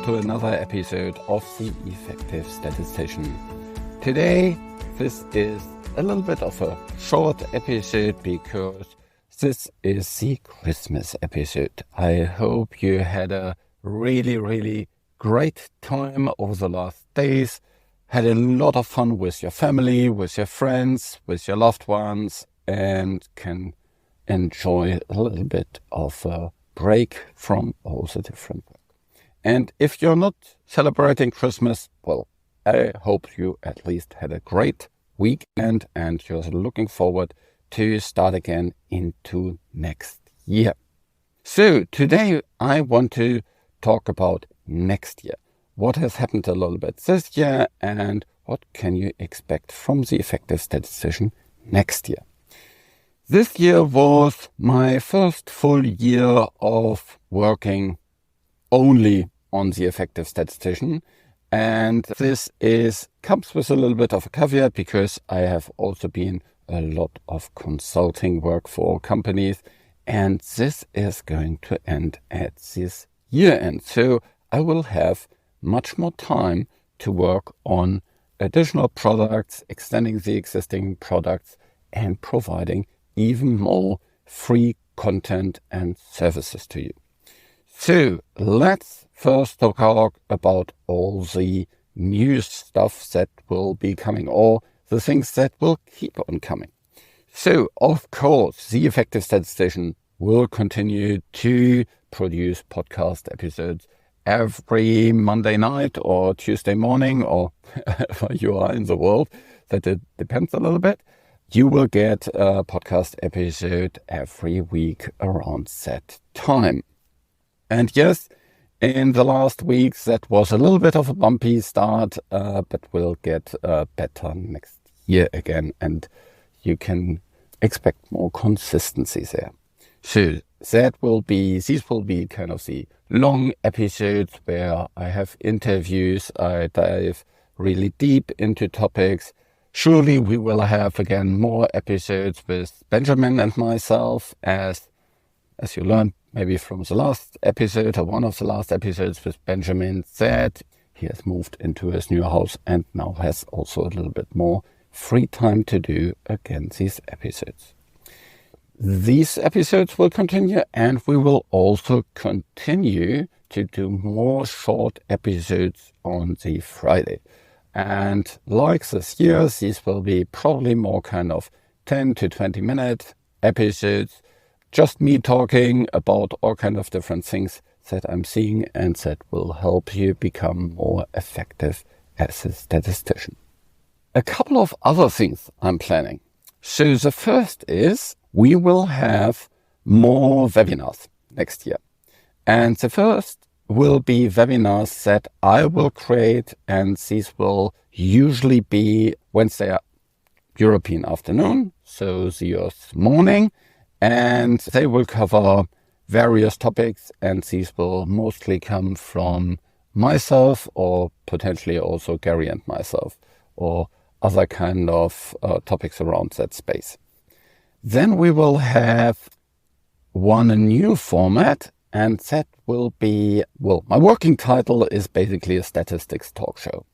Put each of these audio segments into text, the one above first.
to another episode of the Effective Statistician. Today, this is a little bit of a short episode because this is the Christmas episode. I hope you had a really great time over the last days, had a lot of fun with your family, with your friends, with your loved ones, and can enjoy a little bit of a break from all the different work. And if you're not celebrating Christmas, well, I hope you at least had a great weekend and you're looking forward to start again into next year. So today I want to talk about next year. What has happened a little bit this year and what can you expect from the Effective Statistician next year? This year was my first full year of working only on the Effective Statistician, and this comes with a little bit of a caveat because I have also been a lot of consulting work for companies, and this is going to end at this year end. So I will have much more time to work on additional products, extending the existing products, and providing even more free content and services to you. So let's first talk about all the new stuff that will be coming, or the things that will keep on coming. So, of course, the Effective Statistician will continue to produce podcast episodes every Monday night or Tuesday morning, or wherever you are in the world. That it depends a little bit. You will get a podcast episode every week around that time. And yes, in the last weeks, that was a little bit of a bumpy start, but we'll get better next year again, and you can expect more consistency there. So these will be kind of the long episodes where I have interviews, I dive really deep into topics. Surely we will have again more episodes with Benjamin and myself, as you learned maybe from the last episode or one of the last episodes with Benjamin, that he has moved into his new house and now has also a little bit more free time to do again these episodes. These episodes will continue, and we will also continue to do more short episodes on the Friday. And like this year, these will be probably more kind of 10 to 20 minute episodes, just me talking about all kind of different things that I'm seeing and that will help you become more effective as a statistician. A couple of other things I'm planning. So the first is we will have more webinars next year. And the first will be webinars that I will create, and these will usually be Wednesday European afternoon, so the US morning, and they will cover various topics, and these will mostly come from myself or potentially also Gary and myself or other kind of topics around that space. Then we will have a new format, and that will be, my working title is basically a statistics talk show.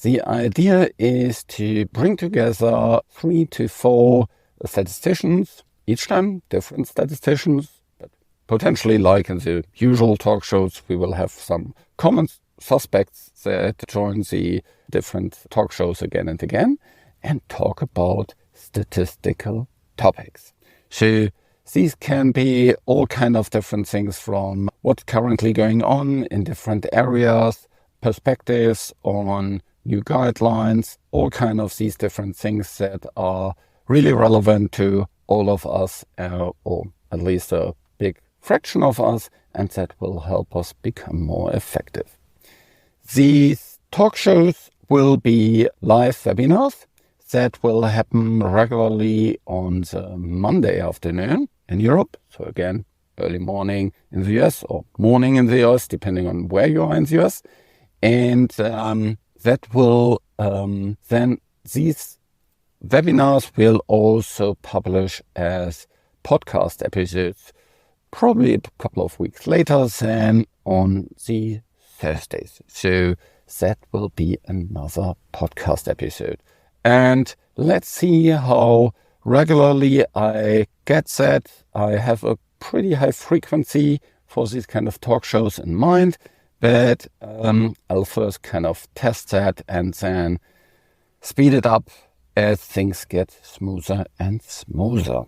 The idea is to bring together 3 to 4 statisticians, each time different statisticians, but potentially like in the usual talk shows, we will have some common suspects that join the different talk shows again and again and talk about statistical topics. So these can be all kind of different things, from what's currently going on in different areas, perspectives on new guidelines, all kind of these different things that are really relevant to all of us, or at least a big fraction of us, and that will help us become more effective. These talk shows will be live webinars that will happen regularly on the Monday afternoon in Europe. So again, early morning in the US or morning in the US, depending on where you are in the US. And that will then, these webinars will also publish as podcast episodes, probably a couple of weeks later than on the Thursdays. So that will be another podcast episode. And let's see how regularly I get that. I have a pretty high frequency for these kind of talk shows in mind, but I'll first kind of test that and then speed it up as things get smoother and smoother.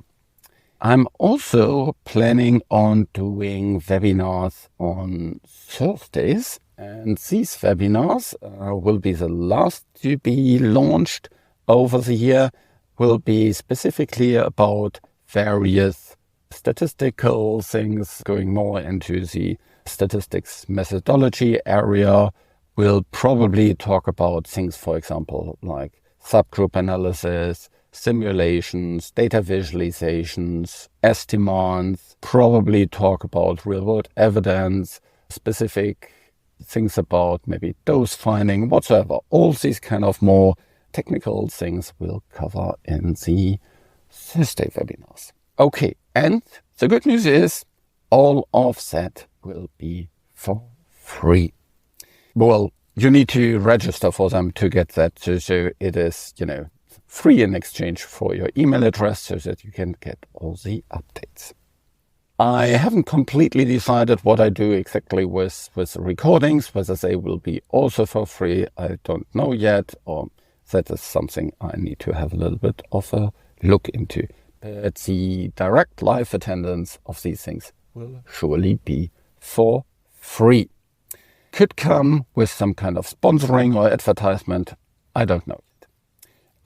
I'm also planning on doing webinars on Thursdays, and these webinars will be the last to be launched over the year, will be specifically about various statistical things, going more into the statistics methodology area. We'll probably talk about things, for example, like subgroup analysis, simulations, data visualizations, estimates, probably talk about real-world evidence, specific things about maybe dose finding, whatsoever. All these kind of more technical things we'll cover in the Thursday webinars. Okay, and the good news is all of that will be for free. Well, you need to register for them to get that, so it is, free in exchange for your email address so that you can get all the updates. I haven't completely decided what I do exactly with the recordings, whether they will be also for free, I don't know yet, or that is something I need to have a little bit of a look into. But the direct live attendance of these things will surely be for free. Could come with some kind of sponsoring or advertisement, I don't know.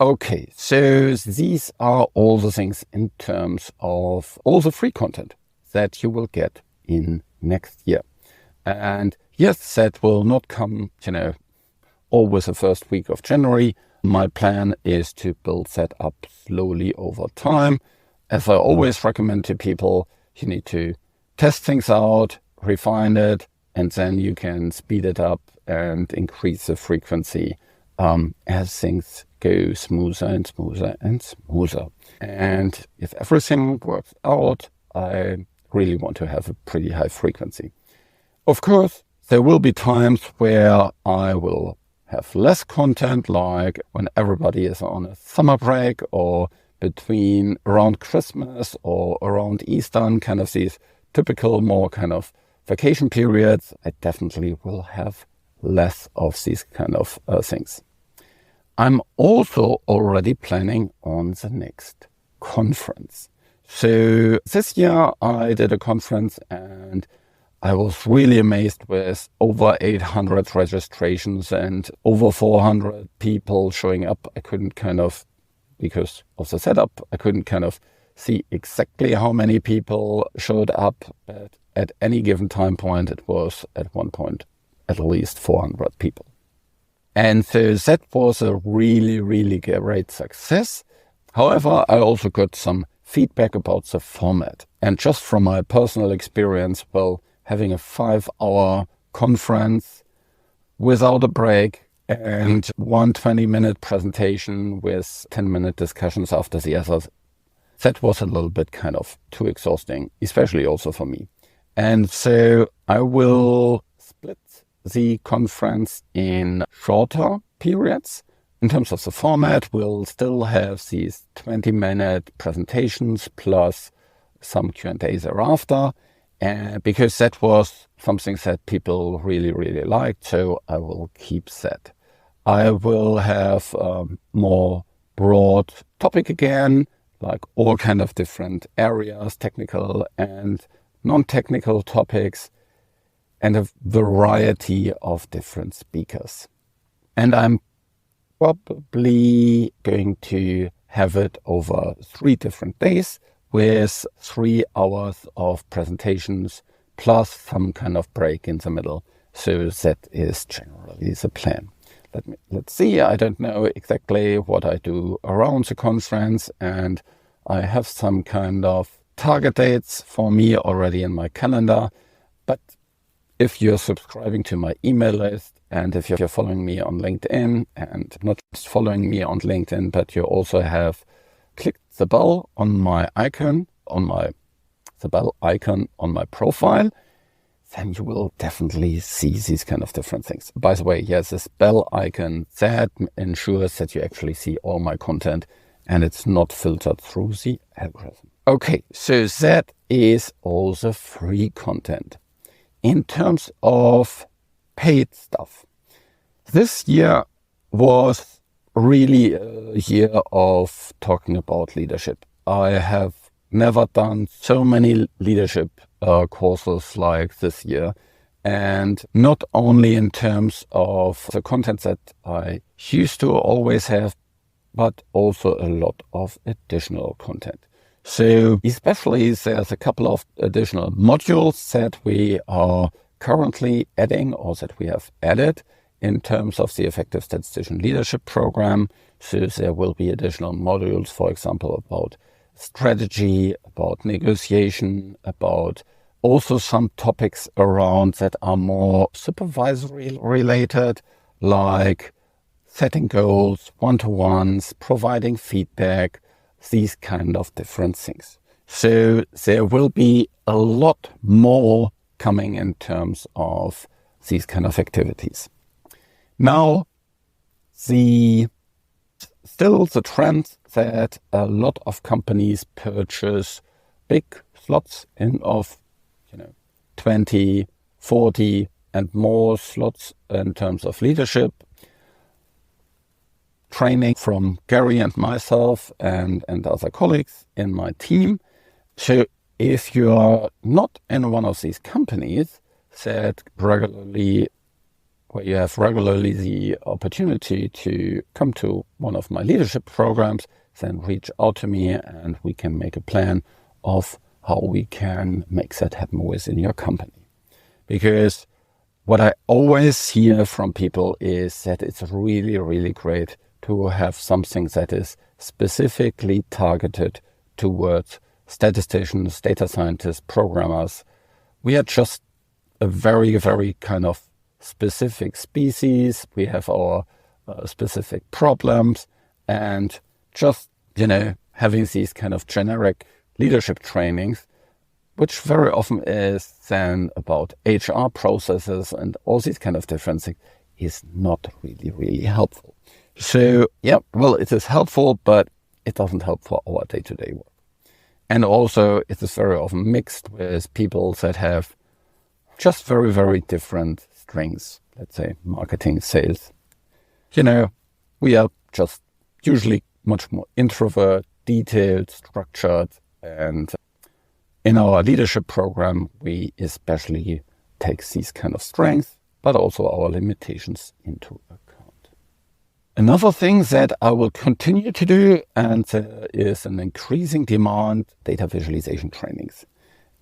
Okay, so these are all the things in terms of all the free content that you will get in next year. And yes, that will not come, always the first week of January. My plan is to build that up slowly over time. As I always recommend to people, you need to test things out, refine it, and then you can speed it up and increase the frequency as things go smoother and smoother and smoother. And if everything works out, I really want to have a pretty high frequency. Of course, there will be times where I will have less content, like when everybody is on a summer break or between around Christmas or around Easter, kind of these typical more kind of vacation periods. I definitely will have less of these kind of things. I'm also already planning on the next conference. So this year I did a conference and I was really amazed with over 800 registrations and over 400 people showing up. I couldn't because of the setup, I couldn't see exactly how many people showed up, but at any given time point, it was at one point at least 400 people. And so that was a really, really great success. However, I also got some feedback about the format. And just from my personal experience, having a 5-hour conference without a break and one 20-minute presentation with 10-minute discussions after the others, that was a little bit too exhausting, especially also for me. And so I will split the conference in shorter periods. In terms of the format, we'll still have these 20-minute presentations plus some Q&A thereafter, because that was something that people really, really liked, so I will keep that. I will have more broad topic again, like all kind of different areas, technical and non-technical topics, and a variety of different speakers. And I'm probably going to have it over 3 different days with 3 hours of presentations plus some kind of break in the middle. So that is generally the plan. Let's see, I don't know exactly what I do around the conference, and I have some kind of target dates for me already in my calendar. But if you're subscribing to my email list, and if you're following me on LinkedIn, and not just following me on LinkedIn, but you also have clicked the bell on my icon, the bell icon on my profile, then you will definitely see these kind of different things. By the way, yes, this bell icon, that ensures that you actually see all my content and it's not filtered through the algorithm. Okay, so that is all the free content. In terms of paid stuff, this year was really a year of talking about leadership. I have never done so many leadership courses like this year. And not only in terms of the content that I used to always have, but also a lot of additional content. So especially there's a couple of additional modules that we are currently adding or that we have added in terms of the Effective Statistician Leadership Program. So there will be additional modules, for example, about strategy, about negotiation, about also some topics around that are more supervisory related, like setting goals, one-to-ones, providing feedback, these kind of different things. So there will be a lot more coming in terms of these kind of activities. Now, still the trend that a lot of companies purchase big slots of 20, 40 and more slots in terms of leadership training from Gary and myself and other colleagues in my team. So if you are not in one of these companies that regularly, where you have regularly the opportunity to come to one of my leadership programs, then reach out to me and we can make a plan of how we can make that happen within your company. Because what I always hear from people is that it's really, really great to have something that is specifically targeted towards statisticians, data scientists, programmers. We are just a very, very kind of specific species. We have our specific problems, and just, having these kind of generic leadership trainings, which very often is then about HR processes and all these kind of different things, is not really, really helpful. So, it is helpful, but it doesn't help for our day-to-day work. And also, it is very often mixed with people that have just very, very different strengths, let's say marketing, sales. We are just usually much more introvert, detailed, structured, and in our leadership program, we especially take these kind of strengths, but also our limitations into account. Another thing that I will continue to do, and there is an increasing demand, data visualization trainings.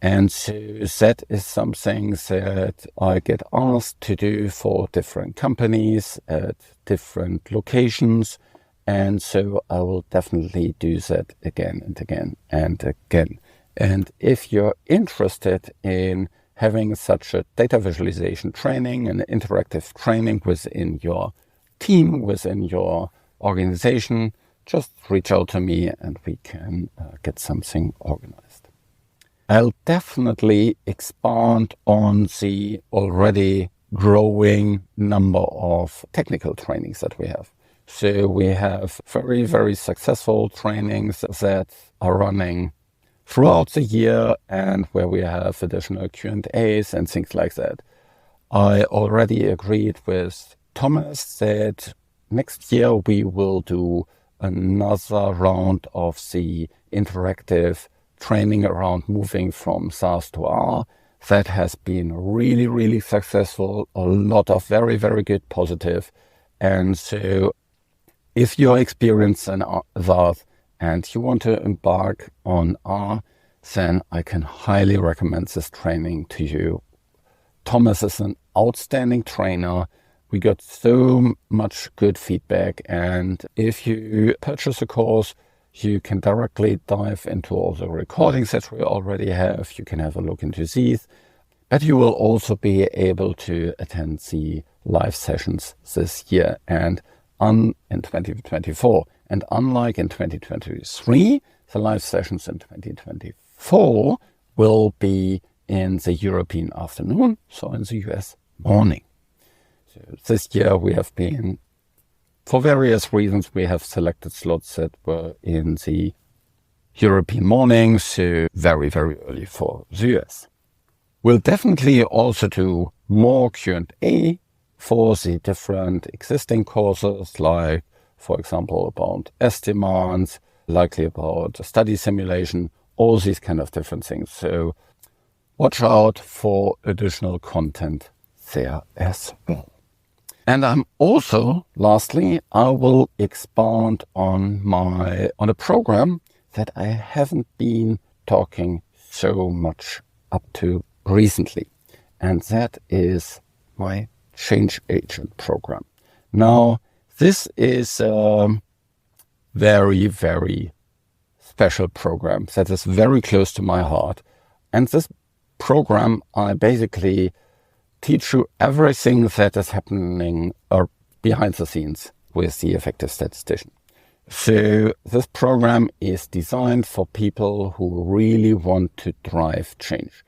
And so that is something that I get asked to do for different companies at different locations. And so I will definitely do that again and again and again. And if you're interested in having such a data visualization training and interactive training within your team, within your organization, just reach out to me and we can get something organized. I'll definitely expand on the already growing number of technical trainings that we have. So we have very, very successful trainings that are running throughout the year and where we have additional Q&As and things like that. I already agreed with Thomas that next year we will do another round of the interactive training around moving from SaaS to R. That has been really, really successful. A lot of very, very good positive. And so if you're experienced in that and you want to embark on R, then I can highly recommend this training to you. Thomas is an outstanding trainer. We got so much good feedback. And if you purchase a course, you can directly dive into all the recordings that we already have. You can have a look into these. But you will also be able to attend the live sessions this year and in 2024. And unlike in 2023, the live sessions in 2024 will be in the European afternoon, so in the US morning. So this year we have been, for various reasons, we have selected slots that were in the European morning, so very, very early for the US. We'll definitely also do more Q&A for the different existing courses, like, for example, about estimates, likely about study simulation, all these kind of different things. So watch out for additional content there as well. And I'm also, lastly, I will expand on a program that I haven't been talking so much up to recently. And that is my Change Agent program. Now, this is a very, very special program that is very close to my heart. And this program, I basically teach you everything that is happening behind the scenes with the Effective Statistician. So this program is designed for people who really want to drive change,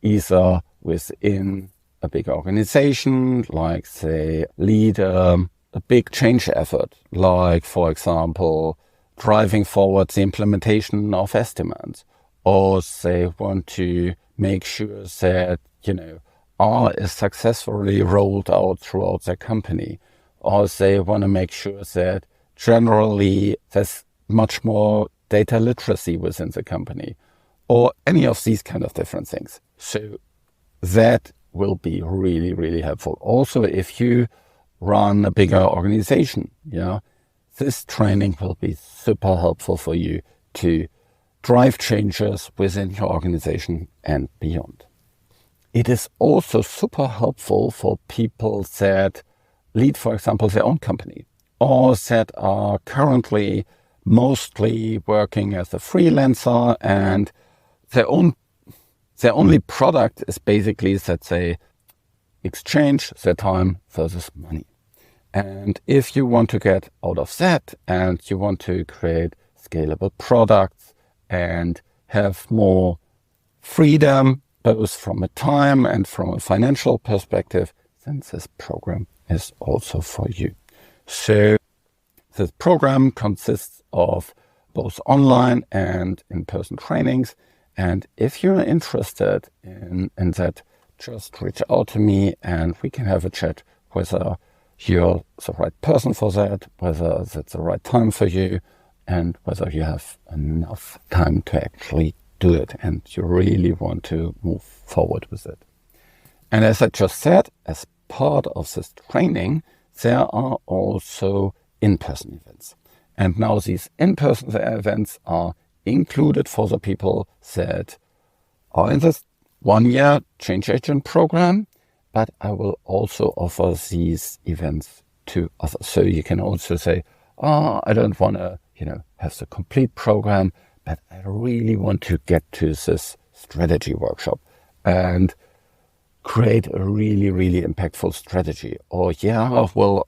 either within a big organization, like they lead a big change effort, like, for example, driving forward the implementation of estimates, or they want to make sure that, R is successfully rolled out throughout their company, or they want to make sure that generally there's much more data literacy within the company, or any of these kind of different things. So that will be really, really helpful. Also, if you run a bigger organization, this training will be super helpful for you to drive changes within your organization and beyond. It is also super helpful for people that lead, for example, their own company, or that are currently mostly working as a freelancer, and their only product is basically that they exchange their time versus money. And if you want to get out of that and you want to create scalable products and have more freedom, both from a time and from a financial perspective, then this program is also for you. So this program consists of both online and in-person trainings. And if you're interested in that, just reach out to me and we can have a chat whether you're the right person for that, whether that's the right time for you, and whether you have enough time to actually do it and you really want to move forward with it. And as I just said, as part of this training, there are also in-person events. And now these in-person events are included for the people that are in this 1-year Change Agent program, but I will also offer these events to others. So you can also say, I don't want to, have the complete program, but I really want to get to this strategy workshop and create a really, really impactful strategy. Or,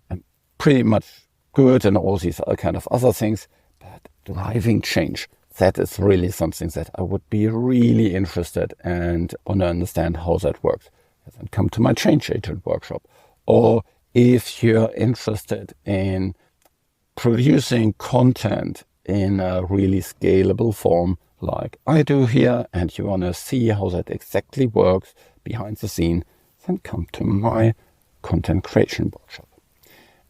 I'm pretty much good and all these kind of other things, but driving change, that is really something that I would be really interested and want to understand how that works. Then come to my Change Agent workshop. Or if you're interested in producing content in a really scalable form like I do here, and you want to see how that exactly works behind the scene, then come to my content creation workshop.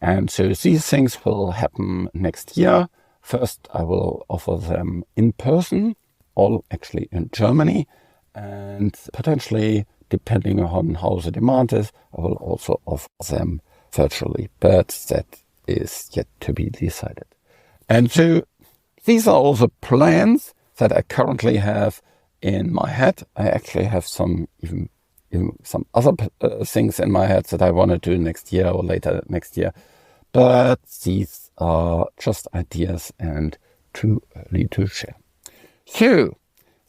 And so these things will happen next year. First, I will offer them in person, all actually in Germany, and potentially, depending on how the demand is, I will also offer them virtually, but that is yet to be decided. And so these are all the plans that I currently have in my head. I actually have some other things in my head that I want to do next year or later next year, but these are just ideas and too early to share. So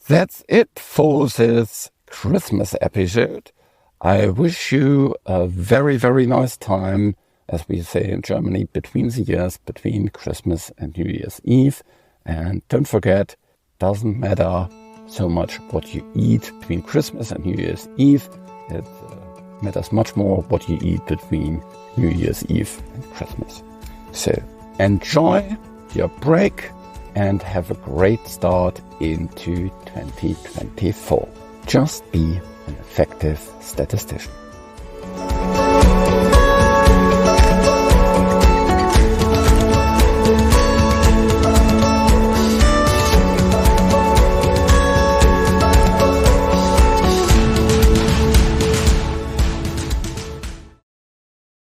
that's it for this Christmas episode. I wish you a very, very nice time, as we say in Germany, between the years, between Christmas and New Year's Eve. And don't forget, doesn't matter so much what you eat between Christmas and New Year's Eve. It matters much more what you eat between New Year's Eve and Christmas. So enjoy your break and have a great start into 2024. Just be an effective statistician.